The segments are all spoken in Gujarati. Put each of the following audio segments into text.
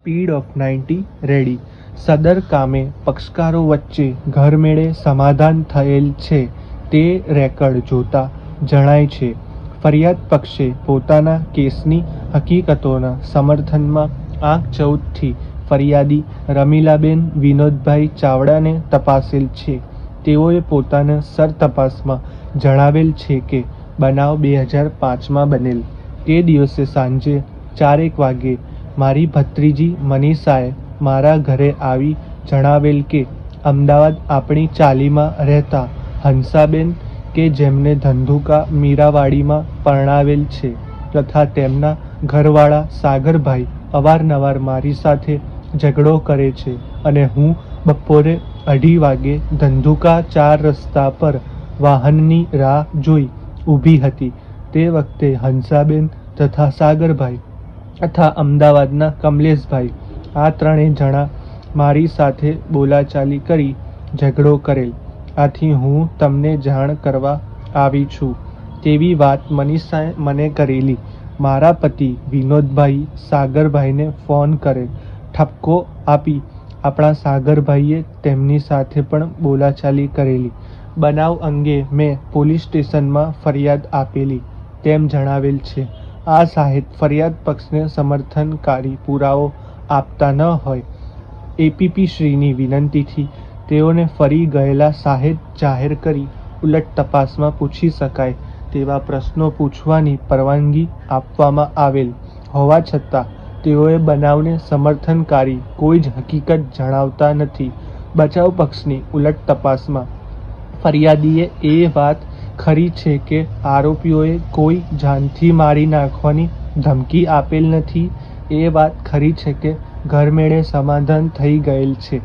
Speed of 90 ready. સદર કામે પક્ષકારો વચ્ચે ઘરમેળે સમાધાન થયેલ છે તે રેકર્ડ જોતા જણાય છે. ફરિયાદ પક્ષે પોતાના કેસની હકીકતોના સમર્થનમાં આંક 14થી ફરિયાદી રમીલાબેન વિનોદભાઈ ચાવડાને તપાસેલ છે. તેઓએ પોતાના સરતપાસમાં જણાવેલ છે કે બનાવ 2005માં બનેલ. તે દિવસે સાંજે 4 વાગે મારી ભત્રીજી મનીષાએ મારા ઘરે આવી જણાવેલ કે અમદાવાદ આપણી ચાલીમાં રહેતા હંસાબેન કે જેમને ધંધુકા મીરાવાડીમાં પરણાવેલ છે તથા તેમના ઘરવાળા સાગરભાઈ અવારનવાર મારી સાથે ઝઘડો કરે છે અને હું બપોરે 2:30 વાગે ધંધુકા 4 રસ્તા પર વાહનની રાહ જોઈ ઊભી હતી. તે વખતે હંસાબેન તથા સાગરભાઈ તથા અમદાવાદના કમલેશભાઈ આ ત્રણેય જણા મારી સાથે બોલાચાલી કરી ઝઘડો કરેલ. આથી હું તમને જાણ કરવા આવી છું તેવી વાત મનીષાએ મને કરેલી. મારા પતિ વિનોદભાઈ સાગરભાઈને ફોન કરેલ. ઠપકો આપી આપણા સાગરભાઈએ તેમની સાથે પણ બોલાચાલી કરેલી. બનાવ અંગે મેં પોલીસ સ્ટેશનમાં ફરિયાદ આપેલી તેમ જણાવેલ છે. આ સાહેબ ફરિયાદ પક્ષને સમર્થનકારી પુરાવો આપતા ન હોય એપીપી શ્રીની વિનંતીથી તેઓને ફરી ગયેલા સાહેબ જાહેર કરી ઉલટ તપાસમાં પૂછી શકાય તેવા પ્રશ્નો પૂછવાની પરવાનગી આપવામાં આવેલ હોવા છતાં તેઓએ બનાવને સમર્થનકારી કોઈ જ હકીકત જણાવતા નથી. બચાવ પક્ષની ઉલટ તપાસમાં ફરિયાદીએ એ વાત ખરી છે કે આરોપીઓએ કોઈ જાનથી મારી નાખવાની ધમકી આપેલ નથી. એ વાત ખરી છે કે ઘરમેળે સમાધાન થઈ ગયેલ છે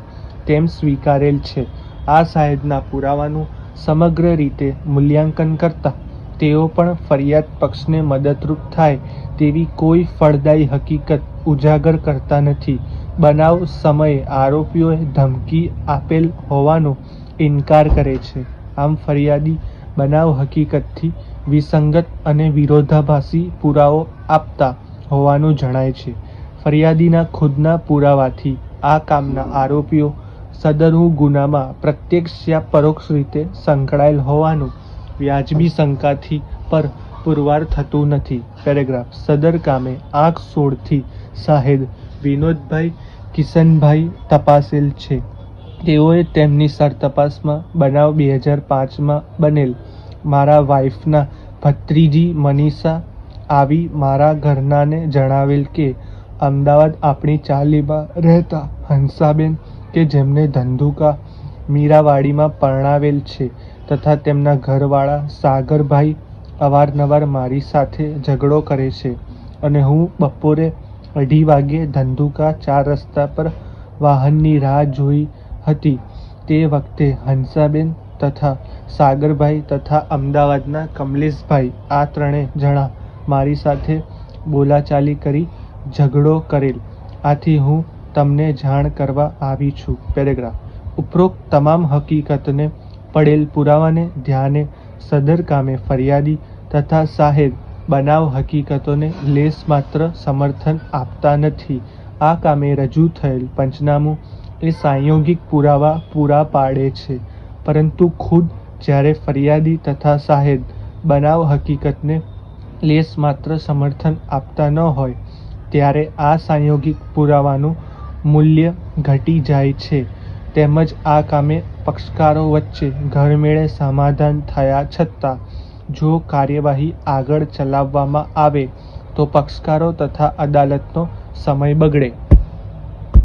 તેમ સ્વીકારેલ છે. આ સાહેબના પુરાવાનું સમગ્ર રીતે મૂલ્યાંકન કરતા તેઓ પણ ફરિયાદ પક્ષને મદદરૂપ થાય તેવી કોઈ ફળદાયી હકીકત ઉજાગર કરતા નથી. બનાવ સમયે આરોપીઓએ ધમકી આપેલ હોવાનો ઇનકાર કરે છે. આમ ફરિયાદી બનાવ હકીકતથી વિસંગત અને વિરોધાભાસી પુરાવો આપતા હોવાનું જણાય છે. ફરિયાદીના ખુદના પુરાવાથી આ કામના આરોપીઓ સદરુ ગુનામાં પ્રત્યક્ષ યા પરોક્ષ રીતે સંકળાયેલ હોવાનું વ્યાજબી શંકાથી પર પુરવાર થતું નથી. પેરેગ્રાફ. સદર કામે આંક 16થી સાહેબ વિનોદભાઈ કિશનભાઈ તપાસેલ છે. તેઓએ તેમની સરતપાસમાં બનાવ 2005માં બનેલ મારા વાઇફના ભત્રીજી મનીષા આવી મારા ઘરનાને જણાવેલ કે અમદાવાદ આપણી ચાલીમાં રહેતા હંસાબેન કે જેમને ધંધુકા મીરાવાડીમાં પરણાવેલ છે તથા તેમના ઘરવાળા સાગરભાઈ અવારનવાર મારી સાથે ઝઘડો કરે છે અને હું બપોરે 2:30 વાગે ધંધુકા 4 રસ્તા પર વાહનની રાહ જોઈ હતી. તે વખતે હંસાબેન તથા સાગરભાઈ તથા અમદાવાદના કમલેશભાઈ આ ત્રણેય જણા મારી સાથે બોલાચાલી કરી ઝઘડો કરેલ. આથી હું તમને જાણ કરવા આવી છું. પેરેગ્રાફ. ઉપરોક્ત તમામ હકીકતને પડેલ પુરાવાને ધ્યાને સદર કામે ફરિયાદી તથા સાહેબ બનાવ હકીકતોને લેશ માત્ર સમર્થન આપતા નથી. આ કામે રજૂ થયેલ પંચનામું એ સાંયોગિક પુરાવા પૂરા પાડે છે, પરંતુ ખુદ જ્યારે ફરિયાદી તથા સાહેબ બનાવ હકીકતને લેશ માત્ર સમર્થન આપતા ન હોય ત્યારે આ સાંયોગિક પુરાવાનું મૂલ્ય ઘટી જાય છે. તેમજ આ કામે પક્ષકારો વચ્ચે ઘરમેળે સમાધાન થયા છતાં જો કાર્યવાહી આગળ ચલાવવામાં આવે તો પક્ષકારો તથા અદાલતનો સમય બગડે.